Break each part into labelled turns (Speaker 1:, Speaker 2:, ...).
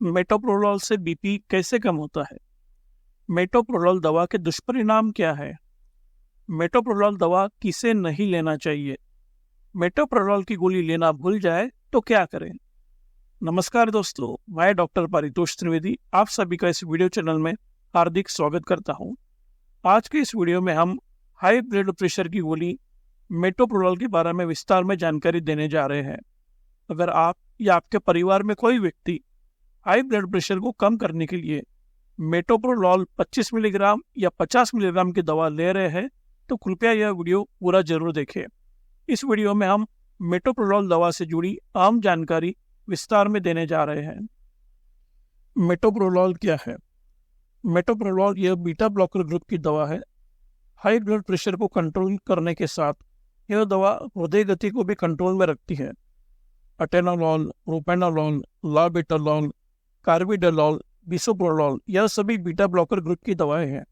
Speaker 1: Metoprolol से BP कैसे कम होता है? मेटोप्रोलोल दवा के दुष्परिणाम क्या है? मेटोप्रोलोल दवा किसे नहीं लेना चाहिए? मेटोप्रोलोल की गोली लेना भूल जाए तो क्या करें? नमस्कार दोस्तों, मैं डॉक्टर पारितोष त्रिवेदी आप सभी का इस वीडियो चैनल में हार्दिक स्वागत करता हूं। आज के इस वीडियो में हम हाई ब्लड प्रेशर की गोली मेटोप्रोलोल के बारे में विस्तार में जानकारी देने जा रहे हैं। अगर आप या आपके परिवार में कोई व्यक्ति हाई ब्लड प्रेशर को कम करने के लिए मेटोप्रोलोल 25 मिलीग्राम या 50 मिलीग्राम की दवा ले रहे हैं तो कृपया यह वीडियो पूरा जरूर देखें। इस वीडियो में हम मेटोप्रोलोल दवा से जुड़ी आम जानकारी विस्तार में देने जा रहे हैं। मेटोप्रोलोल क्या है? मेटोप्रोलोल यह बीटा ब्लॉकर ग्रुप की दवा है। हाई ब्लड प्रेशर को कंट्रोल करने के साथ यह दवा हृदय गति को भी कंट्रोल में रखती है। अटेनोलोल, प्रोपेनोलोल, लाबेटालोल, कार्बिडोलोल, बिसोप्रोलोल यह सभी बीटा ब्लॉकर ग्रुप की दवाएं हैं।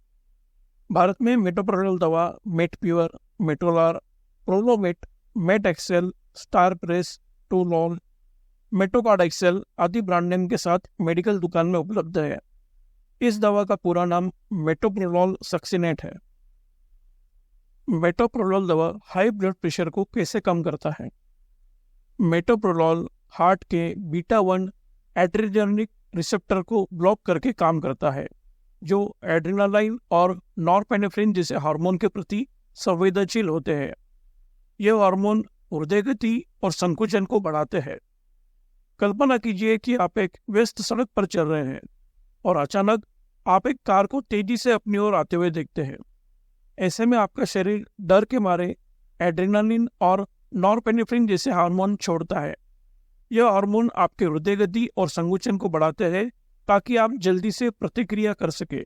Speaker 1: भारत में मेटोप्रोलोल दवा Metpure, Metolar, Prolomet, Met XL, Starpress, Tolol, Metocard XL आदि ब्रांड नेम के साथ मेडिकल दुकान में उपलब्ध है। इस दवा का पूरा नाम मेटोप्रोलोल सक्सिनेट है। मेटोप्रोलोल दवा हाई ब्लड प्रेशर को कैसे कम करता है? मेटोप्रोलोल हार्ट के बीटा 1 एड्रेनर्जिक रिसेप्टर को ब्लॉक करके काम करता है, जो एड्रेनालाइन और नॉरपेनेफ्रिन जैसे हार्मोन के प्रति संवेदनशील होते हैं। यह हार्मोन हृदय गति और संकुचन को बढ़ाते हैं। कल्पना कीजिए कि आप एक व्यस्त सड़क पर चल रहे हैं और अचानक आप एक कार को तेजी से अपनी ओर आते हुए देखते हैं। ऐसे में आपका शरीर डर के मारे एड्रेनालिन और नॉरपेनेफ्रिन जैसे हार्मोन छोड़ता है। यह हार्मोन आपके हृदय गति और संकुचन को बढ़ाते हैं ताकि आप जल्दी से प्रतिक्रिया कर सके।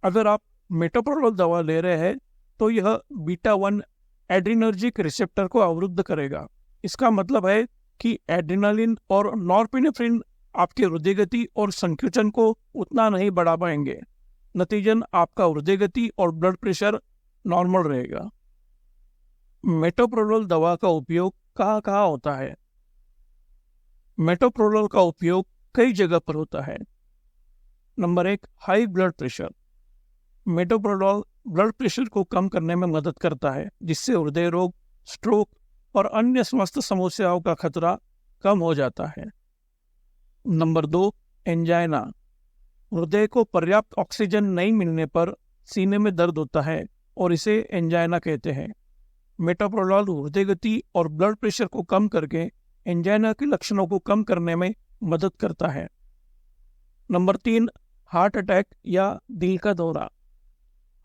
Speaker 1: अगर आप मेटोप्रोलोल दवा ले रहे हैं तो यह बीटा 1 एड्रेनर्जिक रिसेप्टर को अवरुद्ध करेगा। इसका मतलब है कि एड्रेनालिन और नॉरपेनेफ्रिन आपके हृदय गति और संकुचन को उतना नहीं बढ़ा पाएंगे। नतीजन आपका हृदय गति और ब्लड प्रेशर नॉर्मल रहेगा। मेटोप्रोलोल दवा का उपयोग कहाँ कहाँ होता है? मेटोप्रोलोल का उपयोग कई जगह पर होता है। Number 1, high blood pressure. Metoprolol blood pressure को कम करने में मदद करता है, जिससे हृदय रोग, स्ट्रोक और अन्य स्वास्थ्य समस्याओं का खतरा कम हो जाता है। Number 2, angina. हृदय को पर्याप्त ऑक्सीजन नहीं मिलने पर सीने में दर्द होता है और इसे एंजाइना कहते हैं। मेटोप्रोलोल हृदय गति और ब्लड प्रेशर को कम करके एंजाइना के लक्षणों को कम करने में मदद करता है। नंबर 3, हार्ट अटैक या दिल का दौरा।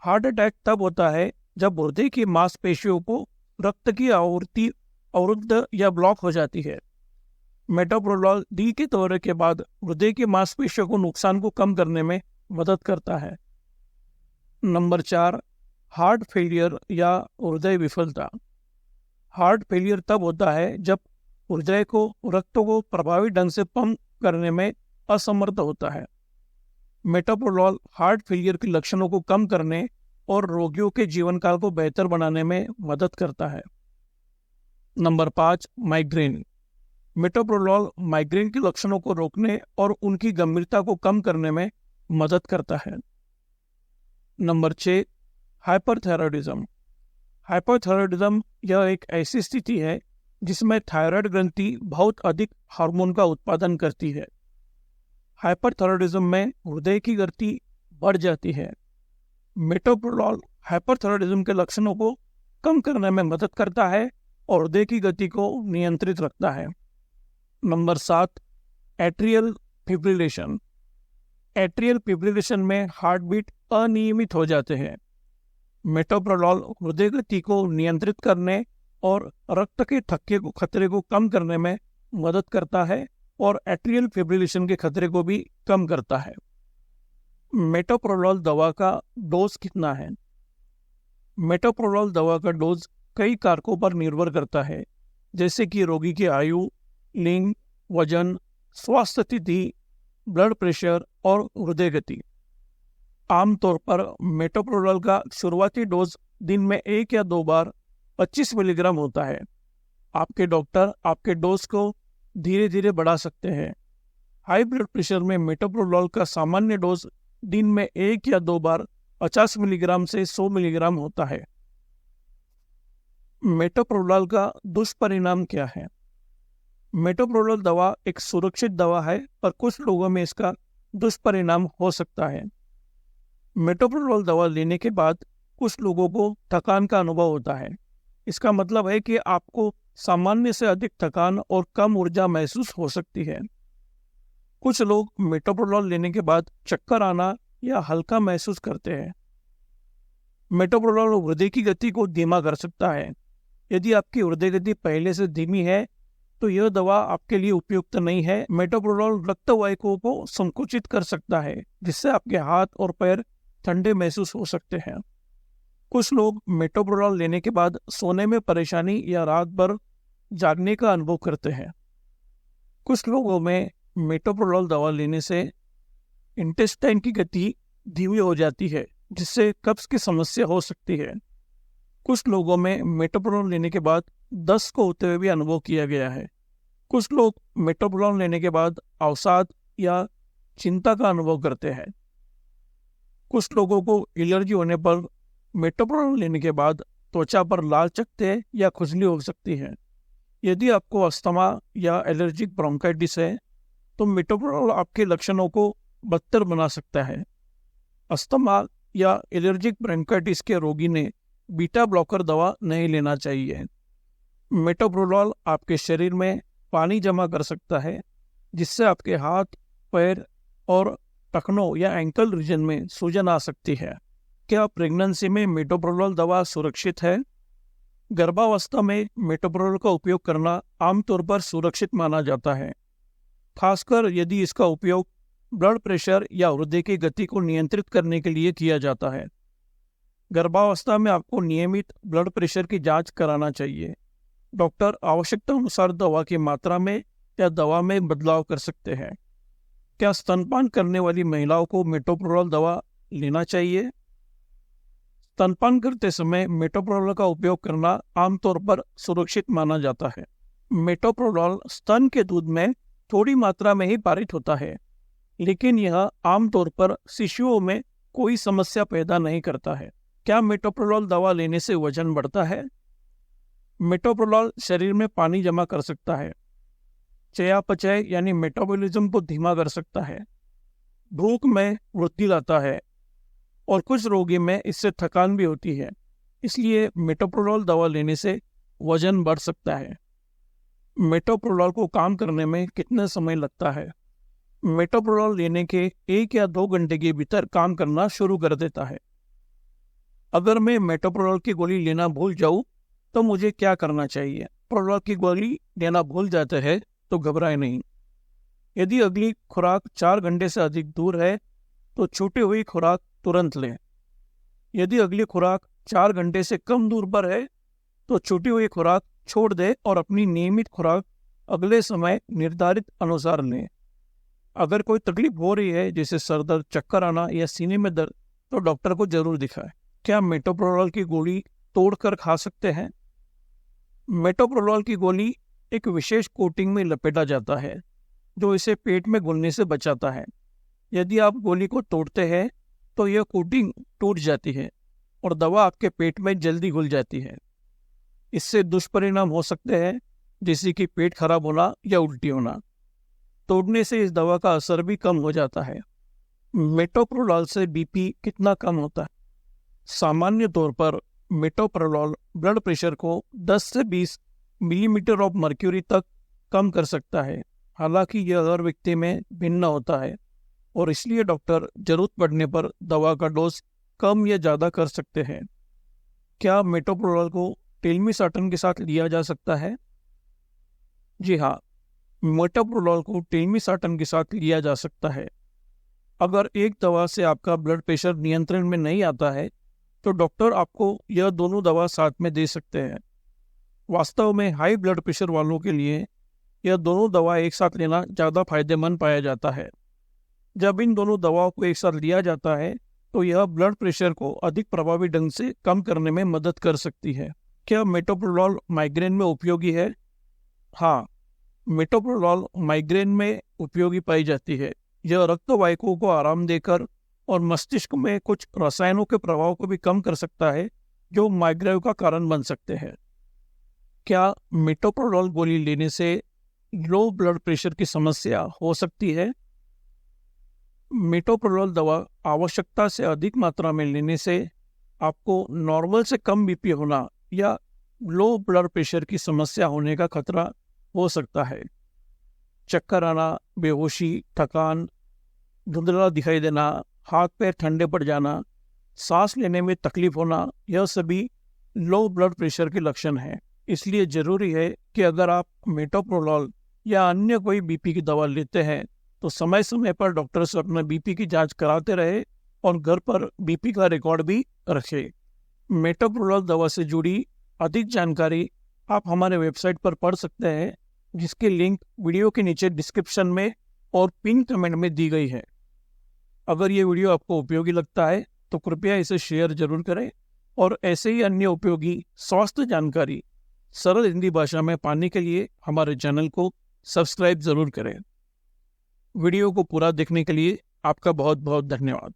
Speaker 1: हार्ट अटैक तब होता है जब हृदय की मांसपेशियों को रक्त की आपूर्ति अवरुद्ध या ब्लॉक हो जाती है। मेटोप्रोलोल दिल के दौरे के बाद हृदय की मांसपेशियों को नुकसान को कम करने में मदद करता है। नंबर 4, हार्ट फेलियर या हृदय विफलता। हार्ट फेलियर तब होता है जब हृदय को रक्त को प्रभावी ढंग से पंप करने में असमर्थ होता है। मेटोप्रोलोल हार्ट फेलियर के लक्षणों को कम करने और रोगियों के जीवन काल को बेहतर बनाने में मदद करता है। Number 5, migraine. मेटोप्रोलोल माइग्रेन के लक्षणों को रोकने और उनकी गंभीरता को कम करने में मदद करता है। Number 6, hyperthyroidism. हाइपरथायरॉयडिज्म यह एक ऐसी स्थिति है जिसमें थायराइड ग्रंथि बहुत अधिक हार्मोन का उत्पादन करती है। हाइपरथायरॉयडिज्म में हृदय की गति बढ़ जाती है। मेटोप्रोलोल हाइपरथायरॉयडिज्म के लक्षणों को कम करने में मदद करता है और हृदय की गति को नियंत्रित रखता है। Number 7, atrial fibrillation. Atrial fibrillation में हार्ट बीट अनियमित हो जाते हैं। मेटोप्रोलोल हृदय गति को नियंत्रित करने और रक्त के थक्के को खतरे को कम करने में मदद करता है और एट्रियल फिब्रिलेशन के खतरे को भी कम करता है। मेटोप्रोलोल दवा का डोज कितना है? मेटोप्रोलोल दवा का डोज कई कारकों पर निर्भर करता है, जैसे कि रोगी की आयु, लिंग, वजन, स्वास्थ्य स्थिति, ब्लड प्रेशर और हृदय गति। आमतौर पर मेटोप्रोलोल का शुरुआती डोज दिन में 1 या 2 बार 25 मिलीग्राम होता है। आपके डॉक्टर आपके डोज को धीरे धीरे बढ़ा सकते हैं। हाई ब्लड प्रेशर में मेटोप्रोलोल का सामान्य डोज दिन में 1 या 2 बार 50 मिलीग्राम से 100 मिलीग्राम होता है। मेटोप्रोलोल का दुष्परिणाम क्या है? मेटोप्रोलोल दवा एक सुरक्षित दवा है, पर कुछ लोगों में इसका दुष्परिणाम हो सकता है। मेटोप्रोलोल दवा लेने के बाद कुछ लोगों को थकान का अनुभव होता है। इसका मतलब है कि आपको सामान्य से अधिक थकान और कम ऊर्जा महसूस हो सकती है। कुछ लोग मेटोप्रोलोल लेने के बाद चक्कर आना या हल्का महसूस करते हैं। मेटोप्रोलोल हृदय की गति को धीमा कर सकता है। यदि आपकी हृदय गति पहले से धीमी है तो यह दवा आपके लिए उपयुक्त नहीं है। मेटोप्रोलोल रक्त वाहिकाओं को संकुचित कर सकता है, जिससे आपके हाथ और पैर ठंडे महसूस हो सकते हैं। कुछ लोग मेटोप्रोलोल लेने के बाद सोने में परेशानी या रात भर जागने का अनुभव करते हैं। कुछ लोगों में मेटोप्रोलोल दवा लेने से इंटेस्टाइन की गति धीमी हो जाती है, जिससे कब्ज की समस्या हो सकती है। कुछ लोगों में मेटोप्रोलोल लेने के बाद दस्त को होते हुए भी अनुभव किया गया है। कुछ लोग मेटोप्रोलोल लेने के बाद अवसाद या चिंता का अनुभव करते हैं। कुछ लोगों को एलर्जी होने पर मेटोप्रोलोल लेने के बाद त्वचा पर लाल चकत्ते या खुजली हो सकती है। यदि आपको अस्थमा या एलर्जिक ब्रोंकाइटिस है तो मेटोप्रोलोल आपके लक्षणों को बदतर बना सकता है। अस्थमा या एलर्जिक ब्रोंकाइटिस के रोगी ने बीटा ब्लॉकर दवा नहीं लेना चाहिए। मेटोप्रोलोल आपके शरीर में पानी जमा कर सकता है, जिससे आपके हाथ, पैर और टखनों या एंकल रीजन में सूजन आ सकती है। क्या प्रेगनेंसी में मेटोप्रोलोल दवा सुरक्षित है? गर्भावस्था में मेटोप्रोलोल का उपयोग करना आमतौर पर सुरक्षित माना जाता है, खासकर यदि इसका उपयोग ब्लड प्रेशर या हृदय की गति को नियंत्रित करने के लिए किया जाता है। गर्भावस्था में आपको नियमित ब्लड प्रेशर की जांच कराना चाहिए। डॉक्टर आवश्यकता अनुसार दवा की मात्रा में या दवा में बदलाव कर सकते हैं। क्या स्तनपान करने वाली महिलाओं को मेटोप्रोलोल दवा लेना चाहिए? स्तनपान करते समय मेटोप्रोलोल का उपयोग करना आमतौर पर सुरक्षित माना जाता है। मेटोप्रोलोल स्तन के दूध में थोड़ी मात्रा में ही पारित होता है, लेकिन यह आमतौर पर शिशुओं में कोई समस्या पैदा नहीं करता है। क्या मेटोप्रोलोल दवा लेने से वजन बढ़ता है? मेटोप्रोलोल शरीर में पानी जमा कर सकता है, चयापचय यानी मेटाबॉलिज्म को धीमा कर सकता है, भूख में वृद्धि लाता है और कुछ रोगी में इससे थकान भी होती है। इसलिए मेटोप्रोलोल दवा लेने से वजन बढ़ सकता है। मेटोप्रोलोल को काम करने में कितना समय लगता है? मेटोप्रोलोल लेने के 1 या 2 घंटे के भीतर काम करना शुरू कर देता है। अगर मैं मेटोप्रोलोल की गोली लेना भूल जाऊं तो मुझे क्या करना चाहिए? प्रोलोल की गोली लेना भूल जाते हैं तो घबराए नहीं। यदि अगली खुराक 4 घंटे से अधिक दूर है तो छूटी हुई खुराक तुरंत लें। यदि अगली खुराक 4 घंटे से कम दूर पर है तो छूटी हुई खुराक छोड़ दें और अपनी नियमित खुराक अगले समय निर्धारित अनुसार लें। अगर कोई तकलीफ हो रही है, जैसे सर दर्द, चक्कर आना या सीने में दर्द, तो डॉक्टर को जरूर दिखाएं। क्या मेटोप्रोलोल की गोली तोड़कर खा सकते हैं? मेटोप्रोलोल की गोली एक विशेष कोटिंग में लपेटा जाता है जो इसे पेट में घुलने से बचाता है। यदि आप गोली को तोड़ते हैं तो यह कोटिंग टूट जाती है और दवा आपके पेट में जल्दी घुल जाती है। इससे दुष्परिणाम हो सकते हैं, जैसे कि पेट खराब होना या उल्टी होना। तोड़ने से इस दवा का असर भी कम हो जाता है। मेटोप्रोलोल से बीपी कितना कम होता है? सामान्य तौर पर मेटोप्रोलोल ब्लड प्रेशर को 10 से 20 मिलीमीटर ऑफ मर्क्यूरी तक कम कर सकता है। हालांकि यह हर व्यक्ति में भिन्न होता है और इसलिए डॉक्टर जरूरत पड़ने पर दवा का डोज कम या ज़्यादा कर सकते हैं। क्या मेटोप्रोलोल को टेलमिसार्टन के साथ लिया जा सकता है? जी हाँ, मेटोप्रोलोल को टेलमिसार्टन के साथ लिया जा सकता है। अगर एक दवा से आपका ब्लड प्रेशर नियंत्रण में नहीं आता है तो डॉक्टर आपको यह दोनों दवा साथ में दे सकते हैं। वास्तव में हाई ब्लड प्रेशर वालों के लिए यह दोनों दवा एक साथ लेना ज़्यादा फायदेमंद पाया जाता है। जब इन दोनों दवाओं को एक साथ लिया जाता है तो यह ब्लड प्रेशर को अधिक प्रभावी ढंग से कम करने में मदद कर सकती है। क्या मेटोप्रोलोल माइग्रेन में उपयोगी है? हाँ, मेटोप्रोलोल माइग्रेन में उपयोगी पाई जाती है। यह रक्त वाहिकाओं को आराम देकर और मस्तिष्क में कुछ रसायनों के प्रभाव को भी कम कर सकता है जो माइग्रेन का कारण बन सकते हैं। क्या मेटोप्रोडोल गोली लेने से लो ब्लड प्रेशर की समस्या हो सकती है? मेटोप्रोडोल दवा आवश्यकता से अधिक मात्रा में लेने से आपको नॉर्मल से कम बीपी होना या लो ब्लड प्रेशर की समस्या होने का खतरा हो सकता है। चक्कर आना, बेहोशी, थकान, धुंधला दिखाई देना, हाथ पैर ठंडे पड़ जाना, सांस लेने में तकलीफ होना, यह सभी लो ब्लड प्रेशर के लक्षण हैं। इसलिए जरूरी है कि अगर आप मेटोप्रोडोल या अन्य कोई बीपी की दवा लेते हैं तो समय समय पर डॉक्टर से अपना बीपी की जांच कराते रहे और घर पर बीपी का रिकॉर्ड भी रखें। मेटोप्रोडोल दवा से जुड़ी अधिक जानकारी आप हमारे वेबसाइट पर पढ़ सकते हैं, जिसकी लिंक वीडियो के नीचे डिस्क्रिप्शन में और पिन कमेंट में दी गई है। अगर ये वीडियो आपको उपयोगी लगता है तो कृपया इसे शेयर जरूर करें और ऐसे ही अन्य उपयोगी स्वास्थ्य जानकारी सरल हिंदी भाषा में पाने के लिए हमारे चैनल को सब्सक्राइब जरूर करें। वीडियो को पूरा देखने के लिए आपका बहुत बहुत धन्यवाद।